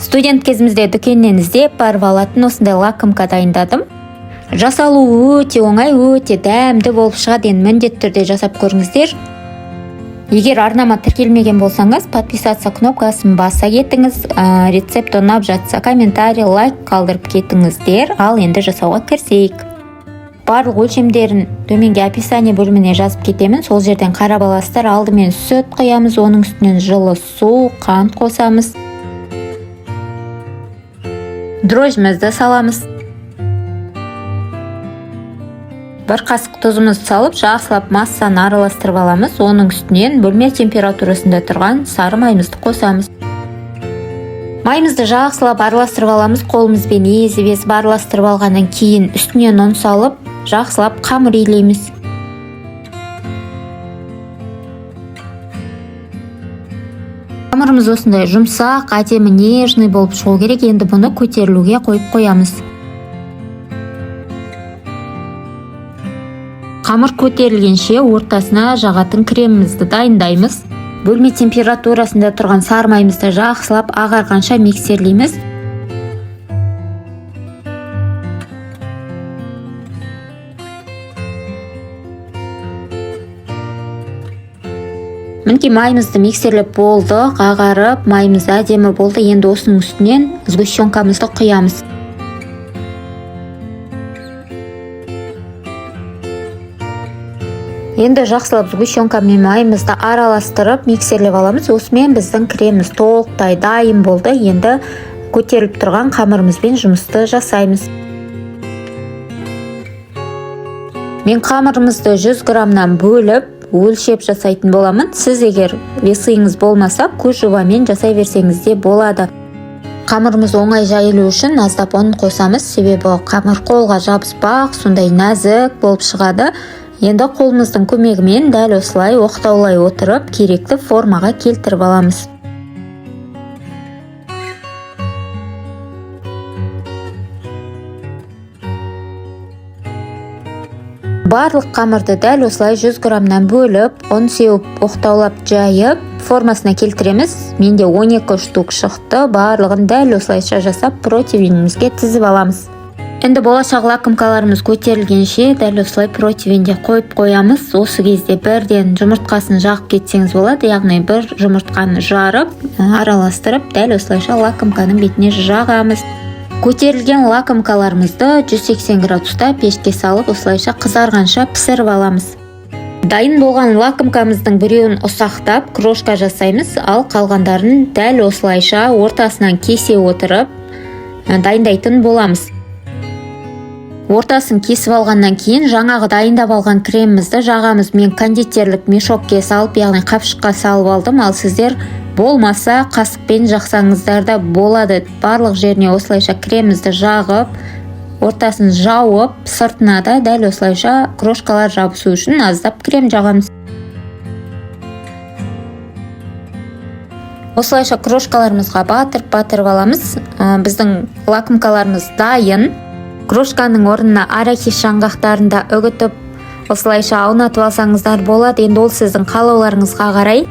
Студент кезімізде дүкеннен іздеп барып алатын осындай лакомка дайындадым. Жасалуы өте оңай, өте дәмді болып шығады. Енді міндетті түрде жасап көріңіздер. Егер арнама тіркелмеген болсаңыз, подписаться кнопкасын баса кетіңіз. Рецепт ұнап жатса комментарий, лайк қалдырып кетіңіздер. Ал енді жасауға кірісейік. Барлық өлшемдерін төменге описание бөліміне жазып кетемін. Сол жерден қарап аласыздар. Алдымен сүт құямыз, оның үстінен жылы су, қант қосамыз. Дрожжімізді саламыз. Бір қасық тұзымызды салып, жақсылап массаны араластырып аламыз. Оның үстінен бөлме температурасында тұрған сары майымызды қосамыз. Майымызды жақсылап араластырып аламыз. Қолымызбен езіп араластырып алғаннан кейін үстінен ұн салып, жақсылап қамыр илейміз. Қамырымыз осындай жұмсақ, әдемі, нежный болып шығу керек. Енді бұны көтерілуге қойып қоямыз. Қамыр көтерілгенше ортасына жағатын кремімізді дайындаймыз. Бөлме температурасында тұрған сары майымызды жақсылап ағарғанша миксерлейміз. Мінекей майымызды миксерлеп болды, ағарып, майымыз әдемі болды. Енді осының үстінен сгущенкамызды құямыз. Енді жақсылап сгущенка мен майымызды араластырып миксерлеп аламыз. Осымен біздің креміміз толықтай дайын болды. Енді көтеріліп тұрған қамырымызбен жұмысты жасаймыз. Мен қамырымызды 100 граммнан бөліп өлшеп жасайтын боламын. Сіз егер весіңіз болмаса, көз жобамен жасай берсеңіз де болады. Қамырымыз оңай жайылу үшін аздап ұн қосамыз, себебі қамыр қолға жабыспақ, сондай нәзік болып шығады. Енді қолымыздың көмегімен дәл осылай оқтаулай отырып, керекті формаға келтіріп аламыз. Барлық қамырды дәл осылай 100 граммнан бөліп, ұн сеуіп, оқтаулап жайып, формасына келтіреміз. Менде 12 штук шықты. Барлығын дәл осылайша жасап, противенімізге тізіп аламыз. Енді болашақ лакомкаларымыз көтерілгенше дәл осылай противенде қойып қоямыз. Осы кезде бірден жұмыртқасын жағып кетсеңіз болады, яғни бір жұмыртқаны жарып, араластырып, дәл осылайша лакомканың бетіне жағамыз. Көтерілген лакомкаларымызды 180 градуста пешке салып, осылайша қызарғанша пісіріп аламыз. Дайын болған лакомкамыздың біреуін ұсақтап, крошка жасаймыз, ал қалғандарын дәл осылайша ортасынан кесе отырып, дайындайтын боламыз. Ортасын кесіп алғаннан кейін жаңағы дайындап алған кремімізді жағамыз. Мен кондитерлік мешокке салып, яғни қапшыққа салып алдым, ал сіздер болмаса қасықпен жақсаңыздар да болады. Барлық жеріне осылайша кремімізді жағып, ортасын жауып, сыртына да дәл осылайша крошкалар жабысу үшін аздап крем жағамыз. Осылайша крошкаларымызға батырып аламыз. Біздің лакомкаларымыз дайын. Крошканың орнына арахис жаңғақтарында үгітіп, осылайша аунатып алсаңыздар болады. Енді ол сіздің қалауларыңызға қарай.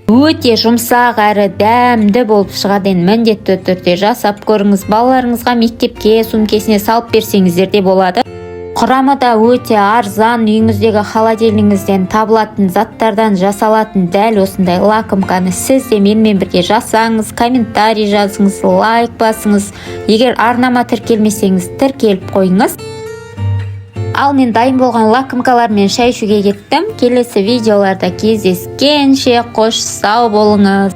Өте жұмсақ әрі дәмді болып шығады. Енді міндетті түрде жасап көріңіз. Балаларыңызға мектепке сөмкесіне салып берсеңіздер де болады. Құрамы да өте арзан, үйіңіздегі холодильнигіңізден табылатын заттардан жасалатын дәл осындай лакомканы сіз де менімен бірге жасаңыз, комментарий жазыңыз, лайк басыңыз. Егер арнама тіркелмесеңіз, тіркеліп қойыңыз. Ал мен дайын болған лакомкалармен шай ішуге кеттім. Келесі видеоларда кездескенше қош сау болыңыз.